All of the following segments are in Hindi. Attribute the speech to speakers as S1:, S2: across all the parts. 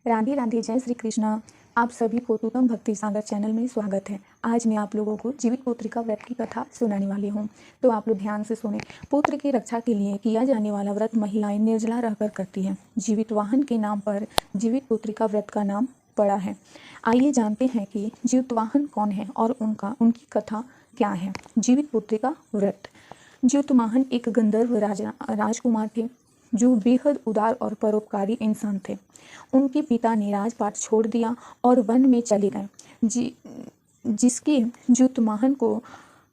S1: राधे राधे, जय श्री कृष्ण। आप सभी को उत्तम भक्ति सागर चैनल में स्वागत है। आज मैं आप लोगों को जीवित पुत्रिका व्रत की कथा सुनाने वाली हूँ, तो आप लोग ध्यान से सुने। पुत्र की रक्षा के लिए किया जाने वाला व्रत महिलाएं निर्जला रहकर करती हैं। जीवित वाहन के नाम पर जीवित पुत्रिका व्रत का नाम पड़ा है। आइए जानते हैं कि जीवित वाहन कौन है और उनकी कथा क्या है। जीवित पुत्रिका व्रत। जीवितवाहन एक गंधर्व राजकुमार थे जो बेहद उदार और परोपकारी इंसान थे। उनके पिता ने राजपाट छोड़ दिया और वन में चले गए। जिसके जीवितवाहन को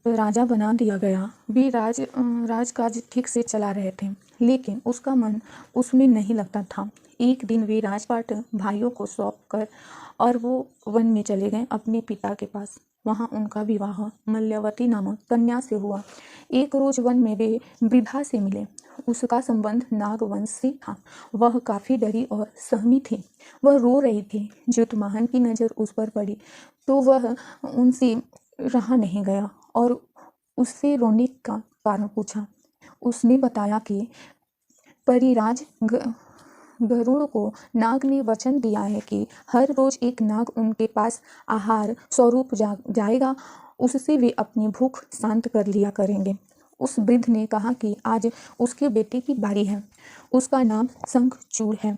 S1: राजा बना दिया गया। वे राजकाज ठीक से चला रहे थे, लेकिन उसका मन उसमें नहीं लगता था। एक दिन वे राजपाट भाइयों को सौंप कर और वो वन में चले गए अपने पिता के पास। वहाँ उनका विवाह मल्यवती नामक कन्या से हुआ। एक रोज वन में वे वृद्धा से मिले। उसका संबंध नागवंश से था। वह काफ़ी डरी और सहमी थी। वह रो रही थी। जीवितवाहन की नज़र उस पर पड़ी तो वह उनसे रहा नहीं गया और उससे रोने का कारण पूछा। उसने बताया कि परिराज गरुड़ को नाग ने वचन दिया है कि हर रोज एक नाग उनके पास आहार स्वरूप जाएगा। उससे वे अपनी भूख शांत कर लिया करेंगे। उस वृद्ध ने कहा कि आज उसके बेटे की बारी है। उसका नाम शंखचूड़ है।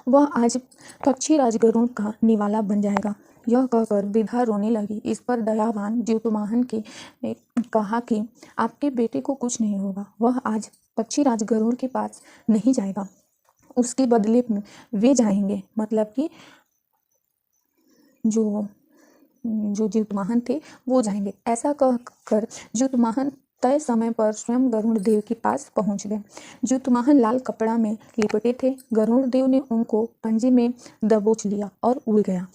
S1: वह आज पक्षीराज गरुड़ का निवाला बन जाएगा। यह कहकर वृद्धा रोने लगी। इस पर दयावान जीवितवाहन ने कहा कि आपके बेटे को कुछ नहीं होगा। वह आज पक्षीराज गरुड़ के पास नहीं जाएगा। उसके बदले में वे जाएंगे, मतलब कि जो जीवितवाहन थे वो जाएंगे। ऐसा कहकर जीवितवाहन तय समय पर स्वयं गरुड़ देव के पास पहुंच गए। जीवितवाहन लाल कपड़ा में लिपटे थे। गरुड़ देव ने उनको पंजे में दबोच लिया और उड़ गया।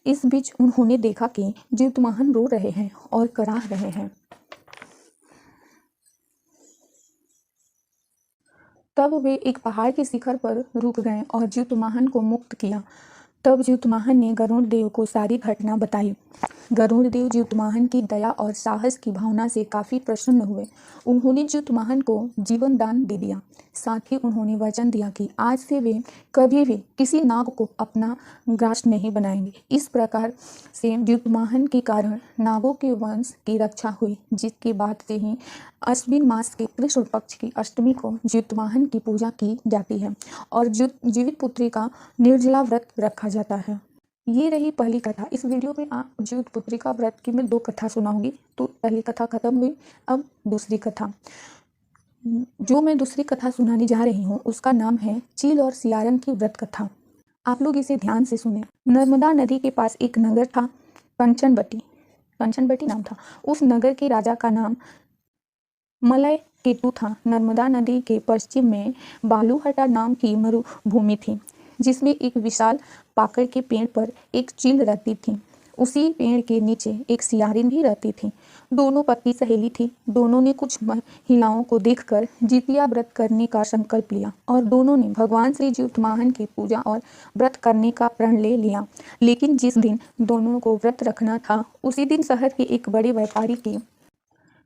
S1: इस बीच उन्होंने देखा कि जीवितवाहन रो रहे हैं और कराह रहे हैं। तब वे एक पहाड़ के शिखर पर रुक गए और जीवितवाहन को मुक्त किया। तब जीवितवाहन ने गरुड़ देव को सारी घटना बताई। गरुड़ देव जीवितवाहन की दया और साहस की भावना से काफ़ी प्रसन्न हुए। उन्होंने जीवितवाहन को जीवन दान दे दिया। साथ ही उन्होंने वचन दिया कि आज से वे कभी भी किसी नाग को अपना ग्रास नहीं बनाएंगे। इस प्रकार से जीवितवाहन के कारण नागों के वंश की रक्षा हुई, जिसके बाद से ही अश्विन मास के कृष्ण पक्ष की अष्टमी को जीवितवाहन की पूजा की जाती है और जीवित पुत्री का निर्जला व्रत रखा जाता है। ये रही पहली कथा। इस वीडियो में आप जीवित पुत्रिका व्रत की मैं 2 कथा सुनाऊंगी। तो पहली कथा खत्म हुई, अब दूसरी कथा। जो मैं दूसरी कथा सुनाने जा रही हूँ उसका नाम है चील और सियारन की व्रत कथा। आप लोग इसे ध्यान से सुने। नर्मदा नदी के पास एक नगर था, कंचनबटी नाम था। उस नगर के राजा का नाम मलय केतु था। नर्मदा नदी के पश्चिम में बालूहटा नाम की मरुभूमि थी, जिसमें एक विशाल पाकड़ के पेड़ पर एक चील रहती थी। उसी पेड़ के नीचे एक सियारिन भी रहती थी। दोनों पति सहेली थी। दोनों ने कुछ महिलाओं को देखकर जितिया व्रत करने का संकल्प लिया और दोनों ने भगवान श्री जीवितवाहन की पूजा और व्रत करने का प्रण ले लिया। लेकिन जिस दिन दोनों को व्रत रखना था, उसी दिन शहर के एक बड़े व्यापारी की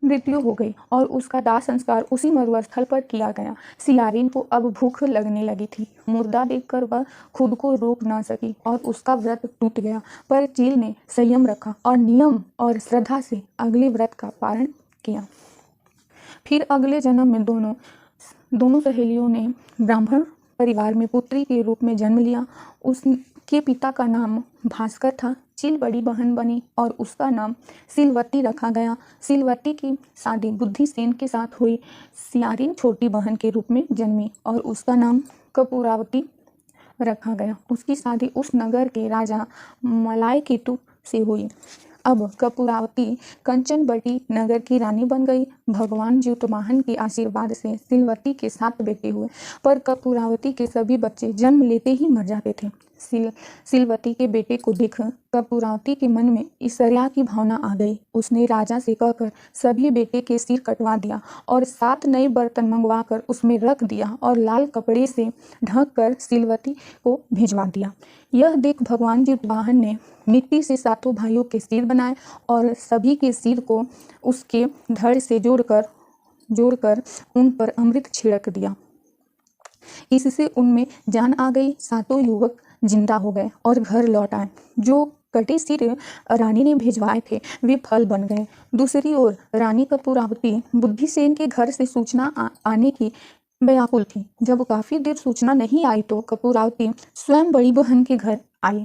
S1: मृत्यु हो गई और उसका दाह संस्कार उसी मरुस्थल पर किया गया। सियारिन को अब भूख लगने लगी थी। मुर्दा देखकर वह खुद को रोक ना सकी और उसका व्रत टूट गया। पर चील ने संयम रखा और नियम और श्रद्धा से अगले व्रत का पालन किया। फिर अगले जन्म में दोनों सहेलियों ने ब्राह्मण परिवार में पुत्री के रूप में जन्म लिया। उसके पिता का नाम भास्कर था। चील बड़ी बहन बनी और उसका नाम सिलवती रखा गया। सिलवती की शादी बुद्धिसेन के साथ हुई। सियारिन छोटी बहन के रूप में जन्मी और उसका नाम कपूरावती रखा गया। उसकी शादी उस नगर के राजा मलाय केतु से हुई। अब कपूरावती कंचनबटी नगर की रानी बन गई। भगवान जीवितवाहन के आशीर्वाद से सिलवती के 7 बेटे हुए, पर कपूरावती के सभी बच्चे जन्म लेते ही मर जाते थे। सिलवती के बेटे को देख कपूरावती के मन में ईर्ष्या की भावना आ गई। उसने राजा से कहकर सभी बेटे के सिर कटवा दिया और 7 नए बर्तन मंगवाकर उसमें रख दिया और लाल कपड़े से ढक कर सिलवती को भिजवा दिया। यह देख भगवान जीवितवाहन ने मिट्टी से 7 भाइयों के सिर बनाए और सभी के सिर को उसके धड़ से जोड़कर उन पर अमृत छिड़क दिया। इससे उनमें जान आ गई। 7 युवक जिंदा हो गए और घर लौट आए। जो कटे सिर रानी ने भिजवाए थे वे फल बन गए। दूसरी ओर रानी कपूरावती बुद्धिसेन के घर से सूचना आने की व्याकुल थी। जब काफी देर सूचना नहीं आई तो कपूरावती स्वयं बड़ी बहन के घर आई।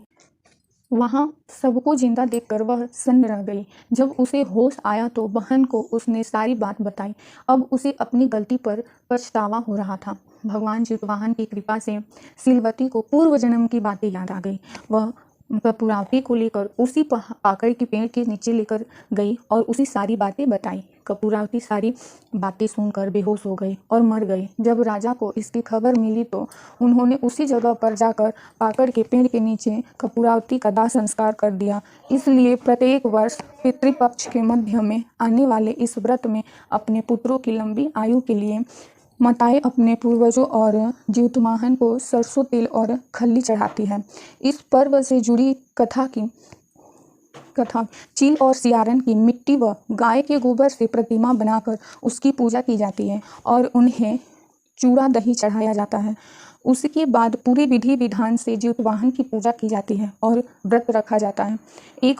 S1: वहां सबको जिंदा देखकर वह सन्न रह गई। जब उसे होश आया तो बहन को उसने सारी बात बताई। अब उसे अपनी गलती पर पछतावा हो रहा था। भगवान जितवाहन की कृपा से सिलवती को पूर्व जन्म की बातें याद आ गई। वह कपूरावती को लेकर उसी पाकड़ के पेड़ के नीचे लेकर गई और उसी सारी बातें बताई। कपूरावती सारी बातें सुनकर बेहोश हो गई और मर गई। जब राजा को इसकी खबर मिली तो उन्होंने उसी जगह पर जाकर पाकड़ के पेड़ के नीचे कपूरावती का दाह संस्कार कर दिया। इसलिए प्रत्येक वर्ष पितृपक्ष के मध्य में आने वाले इस व्रत में अपने पुत्रों की लंबी आयु के लिए माताएं अपने पूर्वजों और ज्योतिवाहन को सरसों तेल और खल्ली चढ़ाती है। इस पर्व से जुड़ी कथा चील और सियारन की मिट्टी व गाय के गोबर से प्रतिमा बनाकर उसकी पूजा की जाती है और उन्हें चूड़ा दही चढ़ाया जाता है। उसके बाद पूरी विधि विधान से ज्योतिवाहन की पूजा की जाती है और व्रत रखा जाता है। एक